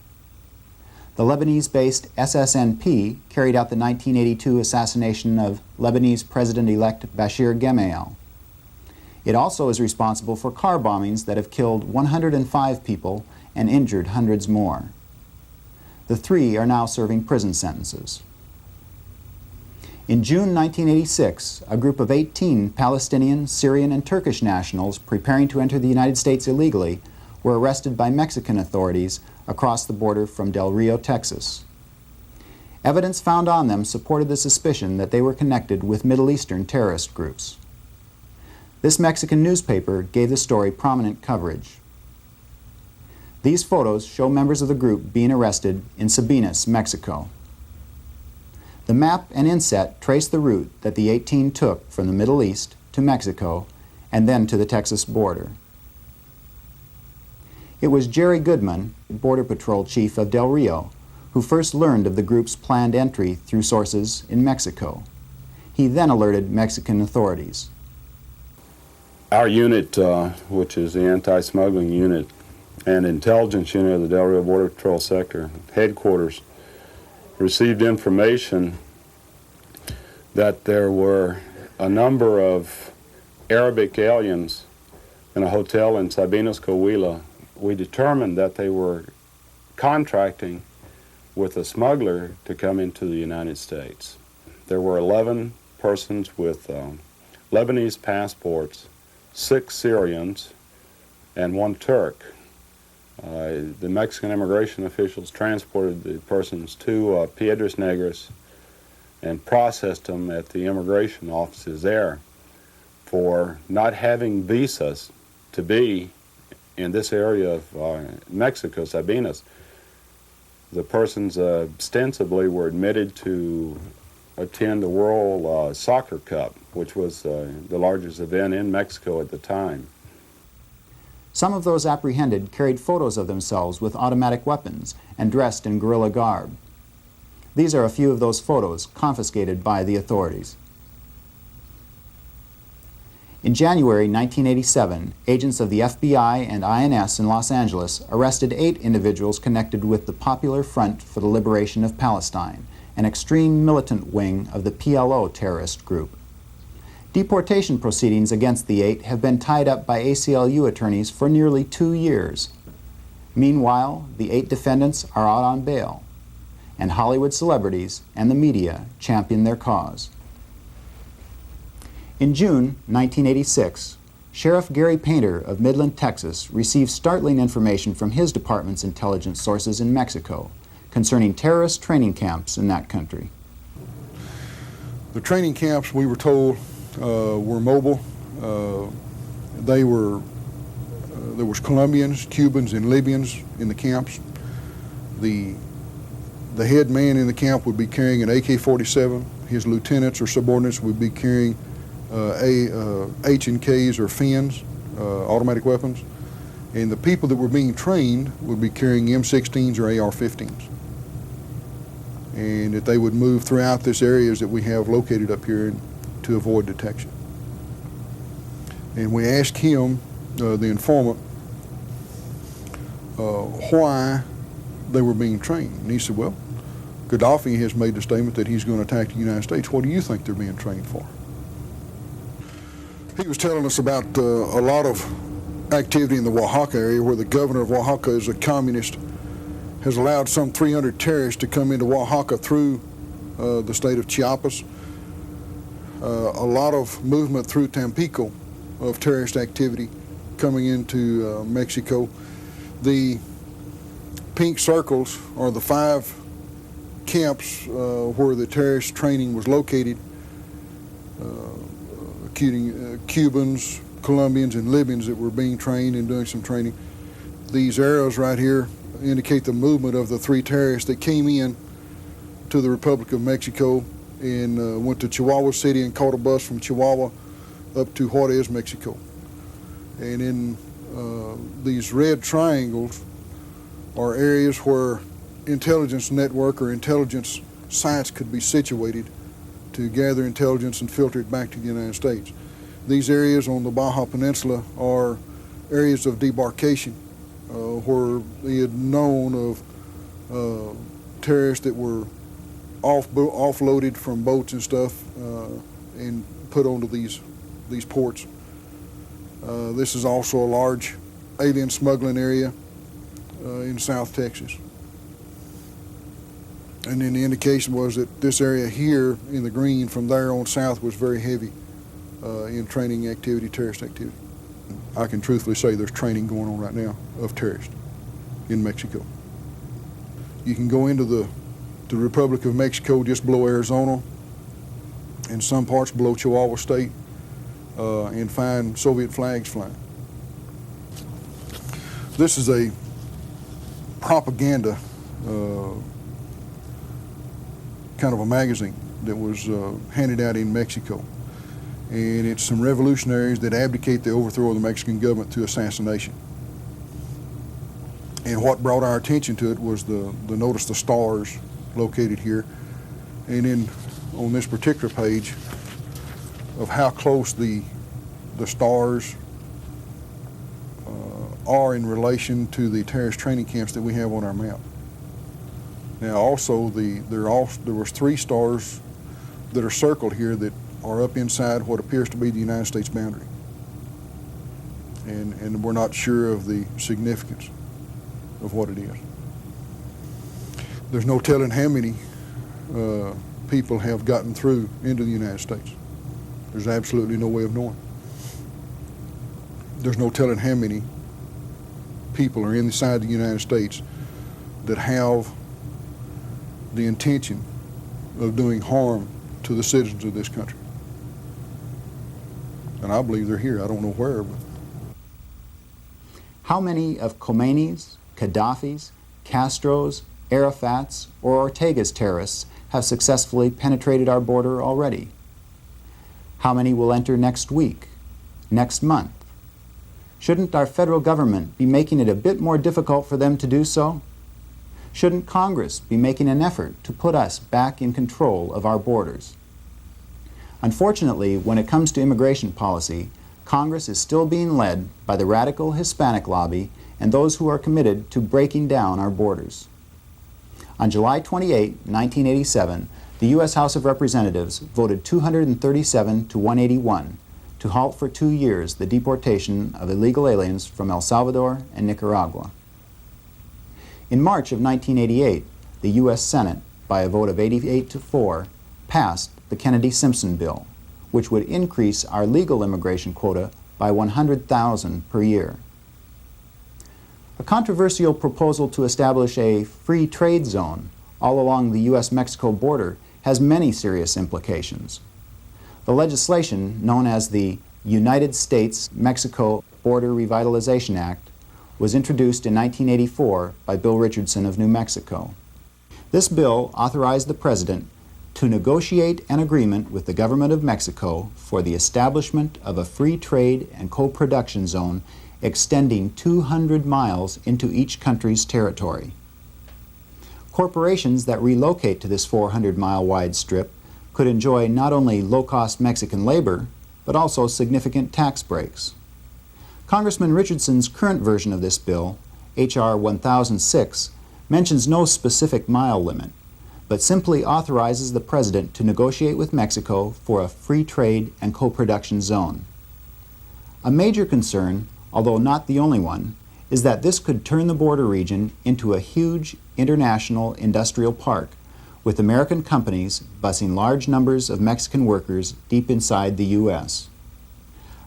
The Lebanese-based SSNP carried out the 1982 assassination of Lebanese President-elect Bashir Gemayel. It also is responsible for car bombings that have killed 105 people and injured hundreds more. The 3 are now serving prison sentences. In June 1986, a group of 18 Palestinian, Syrian, and Turkish nationals preparing to enter the United States illegally were arrested by Mexican authorities across the border from Del Rio, Texas. Evidence found on them supported the suspicion that they were connected with Middle Eastern terrorist groups. This Mexican newspaper gave the story prominent coverage. These photos show members of the group being arrested in Sabinas, Mexico. The map and inset trace the route that the 18 took from the Middle East to Mexico and then to the Texas border. It was Jerry Goodman, Border Patrol Chief of Del Rio, who first learned of the group's planned entry through sources in Mexico. He then alerted Mexican authorities. Our unit, which is the anti-smuggling unit and intelligence unit of the Del Rio Border Patrol Sector headquarters, received information that there were a number of Arabic aliens in a hotel in Sabinas, Coahuila. We determined that they were contracting with a smuggler to come into the United States. There were 11 persons with Lebanese passports, 6 Syrians, and 1 Turk. The Mexican immigration officials transported the persons to Piedras Negras and processed them at the immigration offices there for not having visas to be in this area of Mexico, Sabinas. The persons ostensibly were admitted to attend the World Soccer Cup, which was the largest event in Mexico at the time. Some of those apprehended carried photos of themselves with automatic weapons and dressed in guerrilla garb. These are a few of those photos confiscated by the authorities. In January 1987, agents of the FBI and INS in Los Angeles arrested 8 individuals connected with the Popular Front for the Liberation of Palestine, an extreme militant wing of the PLO terrorist group. Deportation proceedings against the 8 have been tied up by ACLU attorneys for nearly 2 years. Meanwhile, the 8 defendants are out on bail, and Hollywood celebrities and the media champion their cause. In June 1986, Sheriff Gary Painter of Midland, Texas, received startling information from his department's intelligence sources in Mexico concerning terrorist training camps in that country. The training camps, we were told, were mobile. There was Colombians, Cubans, and Libyans in the camps. The head man in the camp would be carrying an AK-47. His lieutenants or subordinates would be carrying H&Ks or fins, automatic weapons. And the people that were being trained would be carrying M16s or AR-15s. And that they would move throughout this areas that we have located up here to avoid detection. And we asked him, the informant, why they were being trained. And he said, well, Gaddafi has made the statement that he's going to attack the United States. What do you think they're being trained for? He was telling us about a lot of activity in the Oaxaca area where the governor of Oaxaca is a communist, has allowed some 300 terrorists to come into Oaxaca through the state of Chiapas. A lot of movement through Tampico of terrorist activity coming into Mexico. The pink circles are the 5 camps where the terrorist training was located, Cubans, Colombians, and Libyans that were being trained and doing some training. These arrows right here indicate the movement of the 3 terrorists that came in to the Republic of Mexico and went to Chihuahua City and caught a bus from Chihuahua up to Juarez, Mexico. And in these red triangles are areas where intelligence network or intelligence sites could be situated to gather intelligence and filter it back to the United States. These areas on the Baja Peninsula are areas of debarkation where they had known of terrorists that were offloaded from boats and stuff and put onto these ports. This is also a large alien smuggling area in South Texas. And then the indication was that this area here in the green from there on south was very heavy in training activity, terrorist activity. I can truthfully say there's training going on right now of terrorists in Mexico. You can go into the Republic of Mexico just below Arizona and some parts below Chihuahua State and find Soviet flags flying. This is a propaganda kind of a magazine that was handed out in Mexico. And it's some revolutionaries that abdicate the overthrow of the Mexican government through assassination. And what brought our attention to it was the notice the stars located here. And then on this particular page of how close the stars are in relation to the terrorist training camps that we have on our map. Now also there was 3 stars that are circled here that are up inside what appears to be the United States boundary. And we're not sure of the significance of what it is. There's no telling how many people have gotten through into the United States. There's absolutely no way of knowing. There's no telling how many people are inside the United States that have the intention of doing harm to the citizens of this country. And I believe they're here. I don't know where, but. How many of Khomeini's, Gaddafi's, Castro's, Arafat's, or Ortega's terrorists have successfully penetrated our border already? How many will enter next week, next month? Shouldn't our federal government be making it a bit more difficult for them to do so? Shouldn't Congress be making an effort to put us back in control of our borders? Unfortunately, when it comes to immigration policy, Congress is still being led by the radical Hispanic lobby and those who are committed to breaking down our borders. On July 28, 1987, the U.S. House of Representatives voted 237 to 181 to halt for 2 years the deportation of illegal aliens from El Salvador and Nicaragua. In March of 1988, the U.S. Senate, by a vote of 88 to 4, passed the Kennedy-Simpson bill, which would increase our legal immigration quota by 100,000 per year. A controversial proposal to establish a free trade zone all along the U.S.-Mexico border has many serious implications. The legislation, known as the United States-Mexico Border Revitalization Act, was introduced in 1984 by Bill Richardson of New Mexico. This bill authorized the President to negotiate an agreement with the government of Mexico for the establishment of a free trade and co-production zone extending 200 miles into each country's territory. Corporations that relocate to this 400-mile wide strip could enjoy not only low-cost Mexican labor, but also significant tax breaks. Congressman Richardson's current version of this bill, H.R. 1006, mentions no specific mile limit, but simply authorizes the President to negotiate with Mexico for a free trade and co-production zone. A major concern, although not the only one, is that this could turn the border region into a huge international industrial park, with American companies busing large numbers of Mexican workers deep inside the U.S.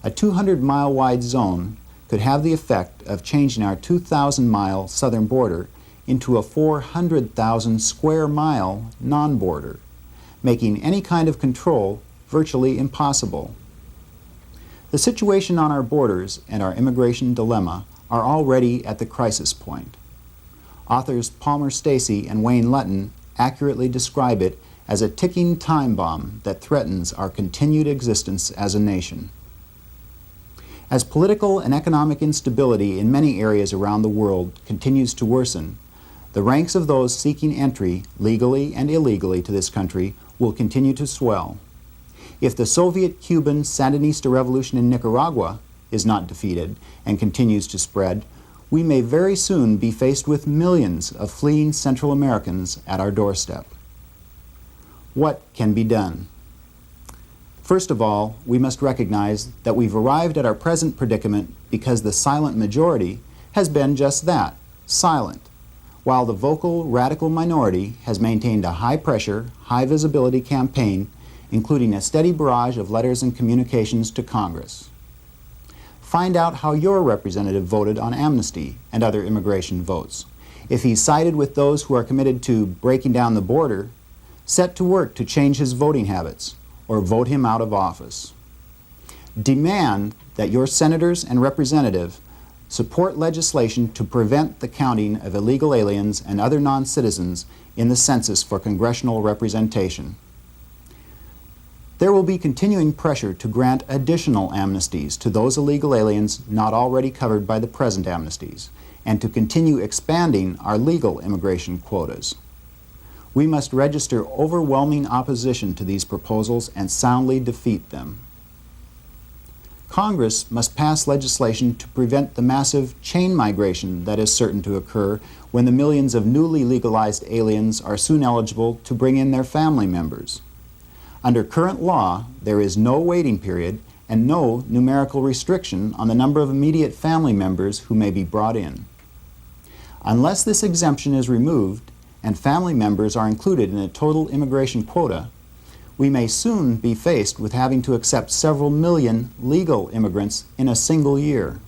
A 200-mile wide zone could have the effect of changing our 2,000-mile southern border into a 400,000 square mile non-border, making any kind of control virtually impossible. The situation on our borders and our immigration dilemma are already at the crisis point. Authors Palmer Stacy and Wayne Lutton accurately describe it as a ticking time bomb that threatens our continued existence as a nation. As political and economic instability in many areas around the world continues to worsen, the ranks of those seeking entry, legally and illegally, to this country will continue to swell. If the Soviet-Cuban Sandinista revolution in Nicaragua is not defeated and continues to spread, we may very soon be faced with millions of fleeing Central Americans at our doorstep. What can be done? First of all, we must recognize that we've arrived at our present predicament because the silent majority has been just that, silent, while the vocal radical minority has maintained a high-pressure, high-visibility campaign, including a steady barrage of letters and communications to Congress. Find out how your representative voted on amnesty and other immigration votes. If he sided with those who are committed to breaking down the border, set to work to change his voting habits or vote him out of office. Demand that your senators and representatives support legislation to prevent the counting of illegal aliens and other non-citizens in the census for congressional representation. There will be continuing pressure to grant additional amnesties to those illegal aliens not already covered by the present amnesties, and to continue expanding our legal immigration quotas. We must register overwhelming opposition to these proposals and soundly defeat them. Congress must pass legislation to prevent the massive chain migration that is certain to occur when the millions of newly legalized aliens are soon eligible to bring in their family members. Under current law, there is no waiting period and no numerical restriction on the number of immediate family members who may be brought in. Unless this exemption is removed and family members are included in a total immigration quota, we may soon be faced with having to accept several million legal immigrants in a single year.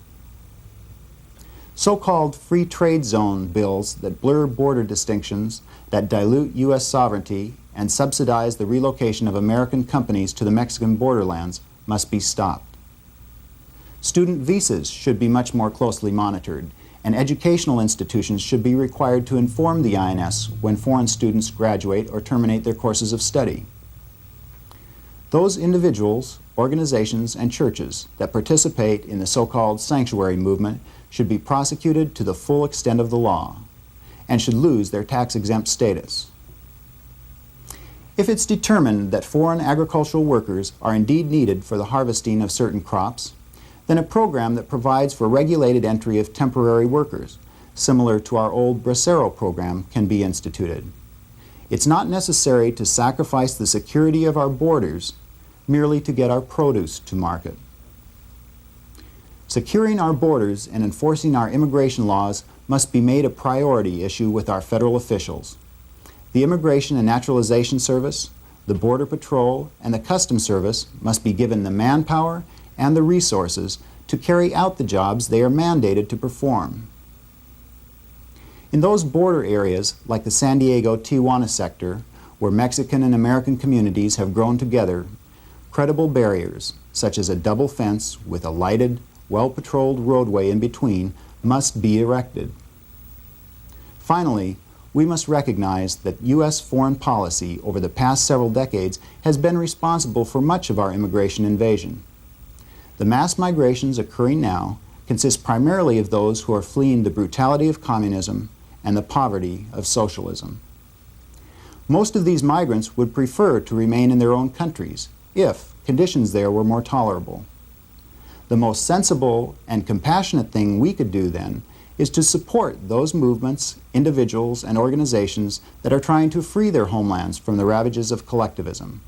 So-called free trade zone bills that blur border distinctions, that dilute U.S. sovereignty, and subsidize the relocation of American companies to the Mexican borderlands must be stopped. Student visas should be much more closely monitored, and educational institutions should be required to inform the INS when foreign students graduate or terminate their courses of study. Those individuals, organizations, and churches that participate in the so-called sanctuary movement should be prosecuted to the full extent of the law and should lose their tax-exempt status. If it's determined that foreign agricultural workers are indeed needed for the harvesting of certain crops, then a program that provides for regulated entry of temporary workers, similar to our old Bracero program, can be instituted. It's not necessary to sacrifice the security of our borders merely to get our produce to market. Securing our borders and enforcing our immigration laws must be made a priority issue with our federal officials. The Immigration and Naturalization Service, the Border Patrol, and the Customs Service must be given the manpower and the resources to carry out the jobs they are mandated to perform. In those border areas, like the San Diego-Tijuana sector, where Mexican and American communities have grown together, credible barriers, such as a double fence with a lighted, well-patrolled roadway in between, must be erected. Finally, we must recognize that U.S. foreign policy over the past several decades has been responsible for much of our immigration invasion. The mass migrations occurring now consist primarily of those who are fleeing the brutality of communism and the poverty of socialism. Most of these migrants would prefer to remain in their own countries if conditions there were more tolerable. The most sensible and compassionate thing we could do then is to support those movements, individuals, and organizations that are trying to free their homelands from the ravages of collectivism.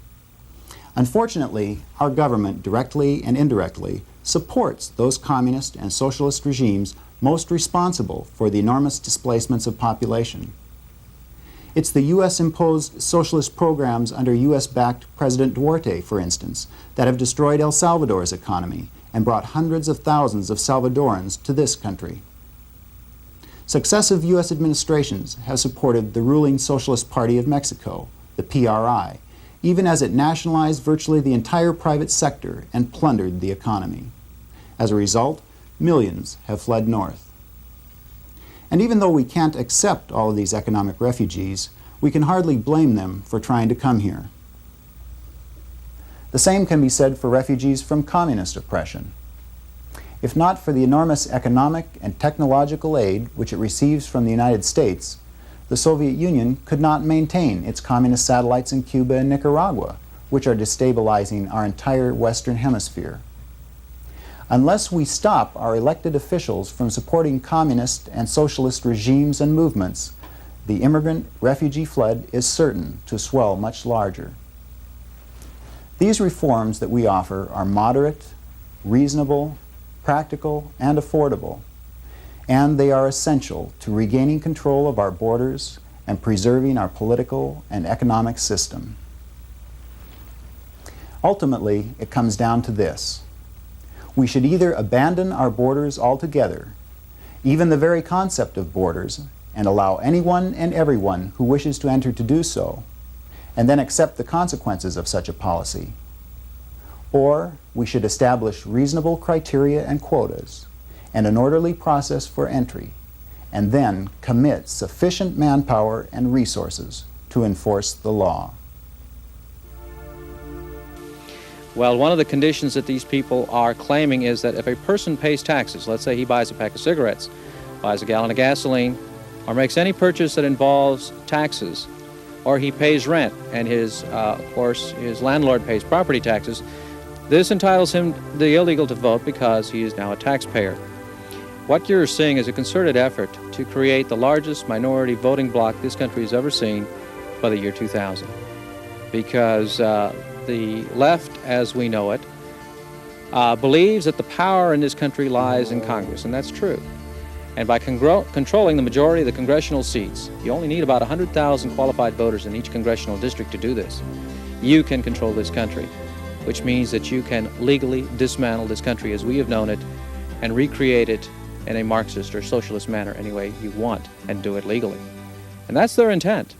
Unfortunately, our government, directly and indirectly, supports those communist and socialist regimes most responsible for the enormous displacements of population. It's the U.S.-imposed socialist programs under U.S.-backed President Duarte, for instance, that have destroyed El Salvador's economy and brought hundreds of thousands of Salvadorans to this country. Successive U.S. administrations have supported the ruling Socialist Party of Mexico, the PRI, even as it nationalized virtually the entire private sector and plundered the economy. As a result, millions have fled north. And even though we can't accept all of these economic refugees, we can hardly blame them for trying to come here. The same can be said for refugees from communist oppression. If not for the enormous economic and technological aid which it receives from the United States, the Soviet Union could not maintain its communist satellites in Cuba and Nicaragua, which are destabilizing our entire Western Hemisphere. Unless we stop our elected officials from supporting communist and socialist regimes and movements, the immigrant-refugee flood is certain to swell much larger. These reforms that we offer are moderate, reasonable, practical, and affordable, and they are essential to regaining control of our borders and preserving our political and economic system. Ultimately, it comes down to this. We should either abandon our borders altogether, even the very concept of borders, and allow anyone and everyone who wishes to enter to do so, and then accept the consequences of such a policy. Or we should establish reasonable criteria and quotas and an orderly process for entry, and then commit sufficient manpower and resources to enforce the law. Well, one of the conditions that these people are claiming is that if a person pays taxes, let's say he buys a pack of cigarettes, buys a gallon of gasoline, or makes any purchase that involves taxes, or he pays rent and his landlord pays property taxes, this entitles him, the illegal, to vote because he is now a taxpayer. What you're seeing is a concerted effort to create the largest minority voting bloc this country has ever seen by the year 2000. Because the left, as we know it, believes that the power in this country lies in Congress, and that's true. And by controlling the majority of the congressional seats, you only need about 100,000 qualified voters in each congressional district to do this. You can control this country, which means that you can legally dismantle this country as we have known it and recreate it in a Marxist or socialist manner any way you want and do it legally. And that's their intent.